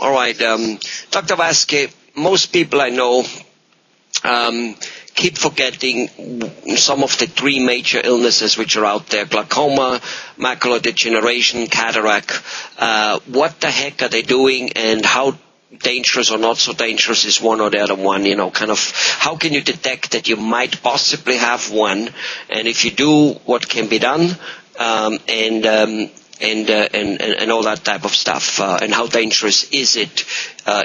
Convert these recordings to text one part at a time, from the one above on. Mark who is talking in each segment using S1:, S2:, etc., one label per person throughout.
S1: All right. Dr. Vasquez, most people I know keep forgetting some of the three major illnesses which are out there: glaucoma, macular degeneration, cataract. What the heck are they doing, and how dangerous or not so dangerous is one or the other one? You know, kind of how can you detect that you might possibly have one, and if you do, what can be done, and all that type of stuff, and how dangerous is it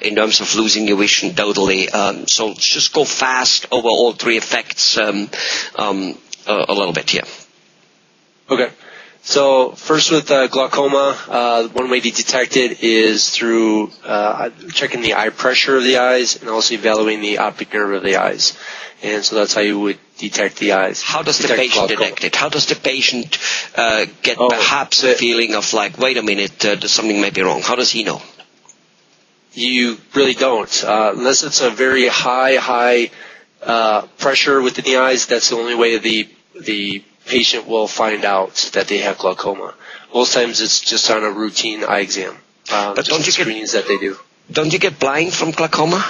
S1: in terms of losing your vision totally? So let's just go fast over all three effects a little bit here.
S2: Okay. So first with glaucoma, one way to detect it is through checking the eye pressure of the eyes and also evaluating the optic nerve of the eyes. And so that's how you would detect the eyes.
S1: How does the patient detect it? How does the patient get perhaps a feeling of like, wait a minute, something may be wrong? How does he know?
S2: You really don't. Unless it's a very high pressure within the eyes, that's the only way the patient will find out that they have glaucoma. Most times it's just on a routine eye exam.
S1: But don't you
S2: screenings that they do.
S1: Don't you get blind from glaucoma?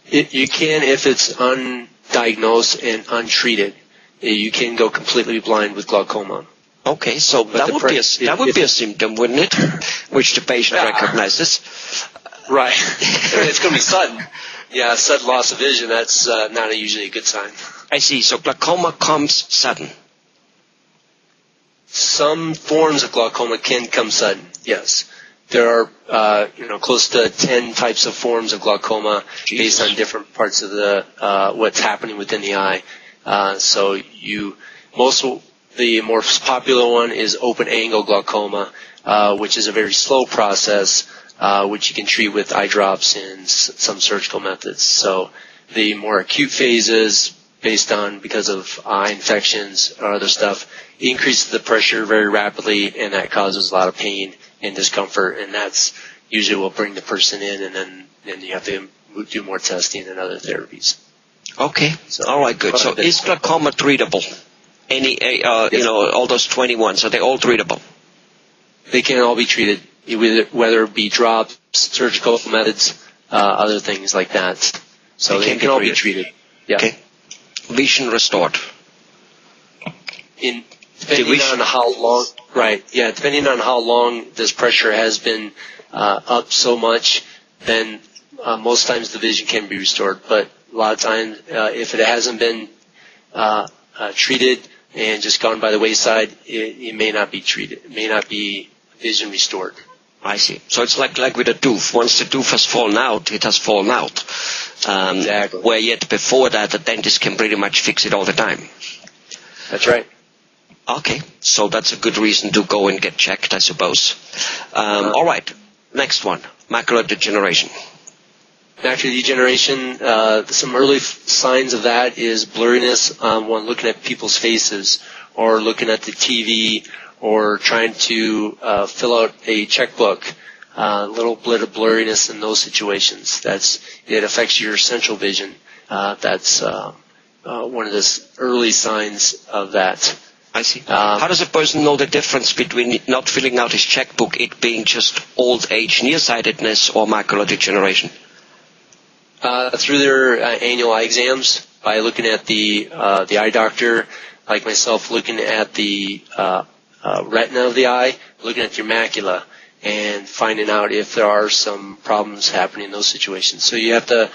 S2: You can if it's undiagnosed and untreated. You can go completely blind with glaucoma.
S1: Okay, so that would be a symptom, wouldn't it? Which the patient recognizes.
S2: Right. It's going to be sudden. Yeah, sudden loss of vision, that's not usually a good sign.
S1: I see. So glaucoma comes sudden.
S2: Some forms of glaucoma can come sudden, yes. There are, close to 10 types of forms of glaucoma based on different parts of what's happening within the eye. The most popular one is open-angle glaucoma, which is a very slow process, which you can treat with eye drops and some surgical methods. So the more acute phases, because of eye infections or other stuff, increases the pressure very rapidly, and that causes a lot of pain and discomfort, and that's usually what bring the person in, and then you have to do more testing and other therapies.
S1: Okay. All right, good. So is glaucoma treatable? All those 21, so they're all treatable?
S2: They can all be treated, whether it be drops, surgical methods, other things like that. So they can all be treated. Yeah.
S1: Okay. Vision restored.
S2: Depending on how long, right? Yeah, depending on how long this pressure has been up so much, then most times the vision can be restored. But a lot of times, if it hasn't been treated and just gone by the wayside, it may not be treated. It may not be vision restored.
S1: I see. So it's like with a tooth. Once the tooth has fallen out, it has fallen out.
S2: Exactly.
S1: Where yet before that, the dentist can pretty much fix it all the time.
S2: That's right.
S1: Okay. So that's a good reason to go and get checked, I suppose. All right. Next one. Macular degeneration.
S2: Macular degeneration, some early signs of that is blurriness when looking at people's faces or looking at the TV or trying to fill out a checkbook. A little bit of blurriness in those situations. It affects your central vision. That's one of the early signs of that.
S1: I see. How does a person know the difference between not filling out his checkbook, it being just old age nearsightedness, or macular degeneration?
S2: Through their annual eye exams, by looking at the eye doctor, like myself, looking at the retina of the eye, looking at your macula, and finding out if there are some problems happening in those situations. So you have to,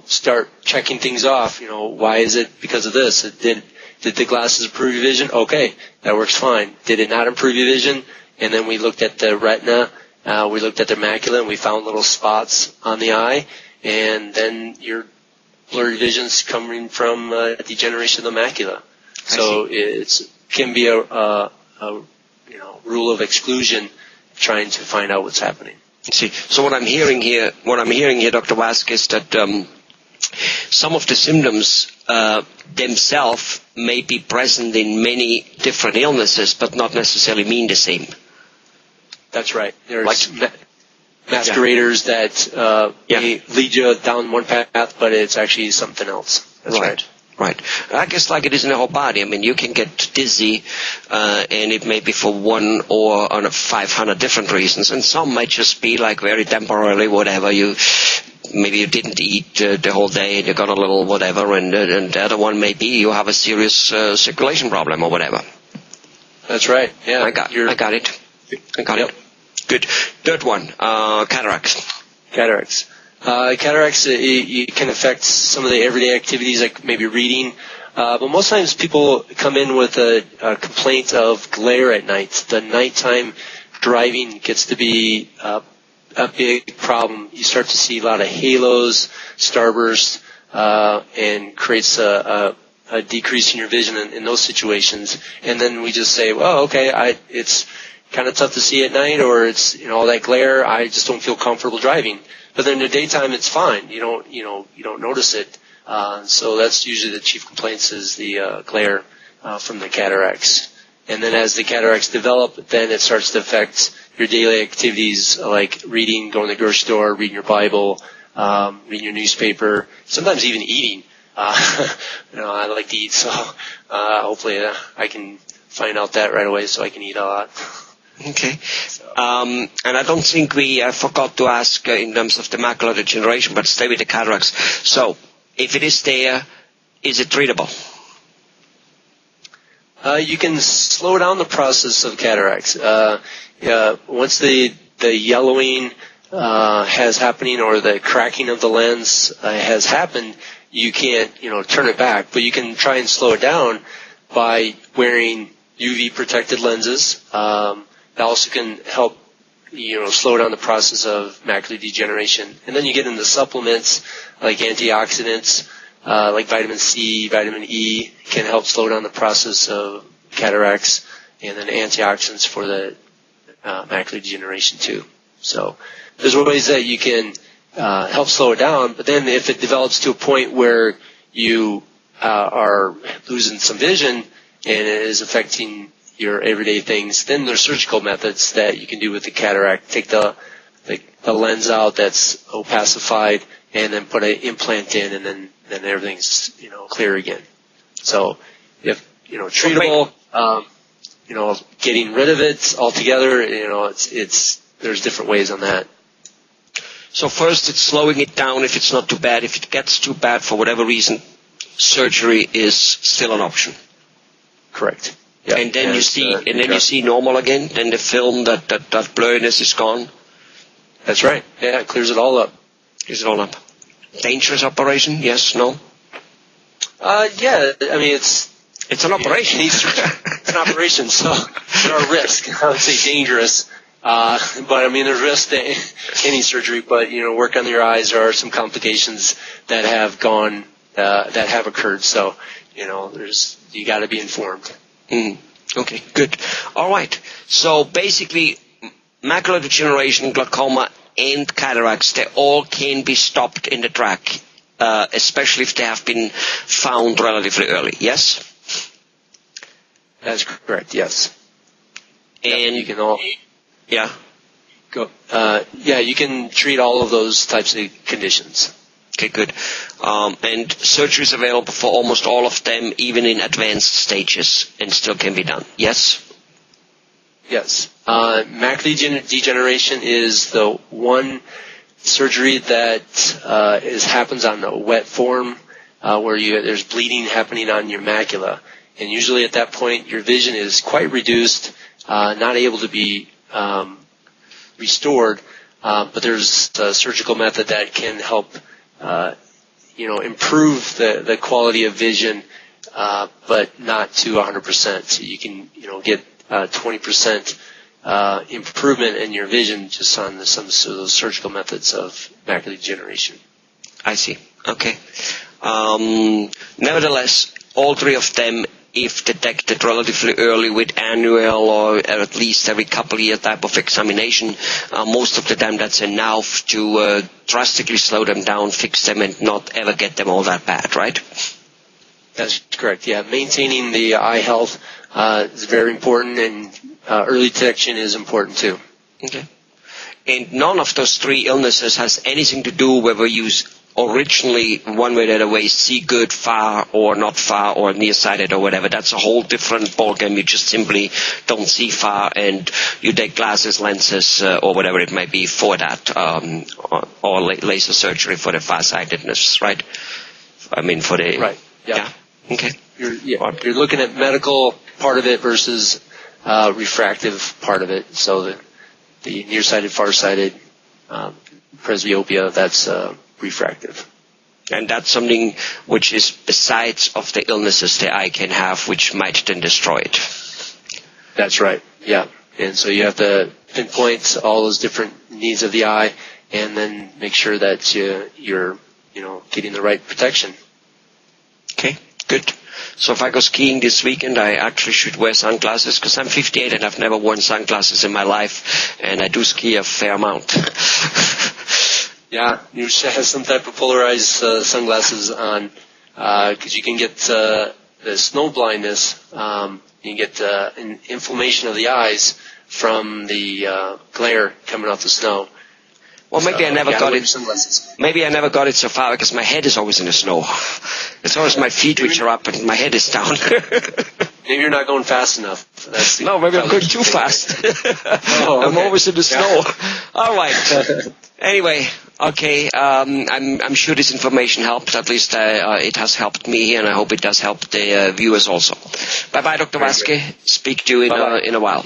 S2: start checking things off. Why is it because of this? Did the glasses improve your vision? Okay, that works fine. Did it not improve your vision? And then we looked at the retina, we looked at the macula, and we found little spots on the eye. And then your blurry vision's coming from degeneration of the macula. So it can be a rule of exclusion, trying to find out what's happening.
S1: See, so what I'm hearing here, Dr. Vasquez, that some of the symptoms themselves may be present in many different illnesses, but not necessarily mean the same.
S2: That's right. There's masqueraders that may lead you down one path, but it's actually something else. That's right.
S1: Right. I guess like it is in the whole body. I mean, you can get dizzy, and it may be for one or on 500 different reasons, and some might just be like very temporarily, whatever. Maybe you didn't eat the whole day and you got a little whatever, and the other one may be you have a serious circulation problem or whatever.
S2: That's right. Yeah.
S1: I got it.
S2: Yep.
S1: Good. Third one, cataracts.
S2: Cataracts. Cataracts, it can affect some of the everyday activities, like maybe reading. But most times people come in with a complaint of glare at night. The nighttime driving gets to be a big problem. You start to see a lot of halos, starbursts, and creates a decrease in your vision in those situations. And then we just say, well, okay, it's kind of tough to see at night, or it's all that glare. I just don't feel comfortable driving. But then in the daytime, it's fine. You don't notice it. So that's usually the chief complaints is the glare from the cataracts. And then as the cataracts develop, then it starts to affect your daily activities like reading, going to the grocery store, reading your Bible, reading your newspaper, sometimes even eating. I like to eat, so hopefully I can find out that right away so I can eat a lot.
S1: Okay. And I don't think we forgot to ask in terms of the macular degeneration, but stay with the cataracts. So, if it is there, is it treatable?
S2: You can slow down the process of cataracts. Once the yellowing has happening or the cracking of the lens has happened, you can't turn it back, but you can try and slow it down by wearing UV protected lenses. That also can help, slow down the process of macular degeneration. And then you get into supplements like antioxidants, like vitamin C, vitamin E, can help slow down the process of cataracts, and then antioxidants for the macular degeneration too. So there's ways that you can help slow it down, but then if it develops to a point where you are losing some vision and it is affecting your everyday things, then there's surgical methods that you can do with the cataract. Take the lens out that's opacified and then put an implant in, and then everything's clear again. So if treatable, getting rid of it altogether, it's there's different ways on that.
S1: So first it's slowing it down if it's not too bad. If it gets too bad for whatever reason, surgery is still an option.
S2: Correct. Yeah.
S1: And then you see normal again. Then the film that blurriness is gone.
S2: That's right. Yeah, it clears it all up.
S1: Dangerous operation? Yes. No.
S2: Yeah. I mean, it's
S1: an operation.
S2: It's an operation, so there are risks. I would say dangerous. But I mean, there's risk to any surgery. But work on your eyes. There are some complications that have occurred. So you got to be informed.
S1: Okay, good. All right. So basically, macular degeneration, glaucoma, and cataracts, they all can be stopped in the track, especially if they have been found relatively early. Yes?
S2: That's correct. Yes.
S1: And
S2: you can all.
S1: Yeah.
S2: Go. You can treat all of those types of conditions.
S1: Okay, good. And surgery is available for almost all of them, even in advanced stages, and still can be done. Yes?
S2: Yes. Macular degeneration is the one surgery that happens on a wet form, where there's bleeding happening on your macula. And usually at that point, your vision is quite reduced, not able to be restored, but there's a surgical method that can help improve the quality of vision, but not to 100%. You can, get 20% improvement in your vision just on some of those surgical methods of macular degeneration.
S1: I see. Okay. Nevertheless, all three of them, if detected relatively early with annual or at least every couple of year type of examination, most of the time that's enough to drastically slow them down, fix them, and not ever get them all that bad, right?
S2: That's correct, yeah. Maintaining the eye health is very important, and early detection is important too.
S1: Okay. And none of those three illnesses has anything to do whether you originally one way or the other way see good far or not far or nearsighted or whatever. That's a whole different ballgame. You just simply don't see far, and you take glasses, lenses, or whatever it may be for that, or laser surgery for the farsightedness, right? I mean, for the...
S2: Right, yeah.
S1: Okay.
S2: You're looking at medical part of it versus refractive part of it. So the nearsighted, farsighted, presbyopia, that's refractive.
S1: And that's something which is besides of the illnesses the eye can have, which might then destroy it.
S2: That's right, yeah. And so you have to pinpoint all those different needs of the eye and then make sure that you're getting the right protection.
S1: Okay, good. So if I go skiing this weekend, I actually should wear sunglasses because I'm 58 and I've never worn sunglasses in my life, and I do ski a fair amount.
S2: Yeah, you should have some type of polarized sunglasses on because you can get the snow blindness. You can get an inflammation of the eyes from the glare coming off the snow.
S1: Well, maybe I never got it. Maybe I never got it so far because my head is always in the snow. It's always my feet which are up and my head is down.
S2: Maybe you're not going fast enough.
S1: No, maybe I'm going too fast. I'm always in the snow. All right. Anyway, okay. I'm sure this information helped. At least it has helped me, and I hope it does help the viewers also. Bye-bye, Dr. Waske. Speak to you in a while.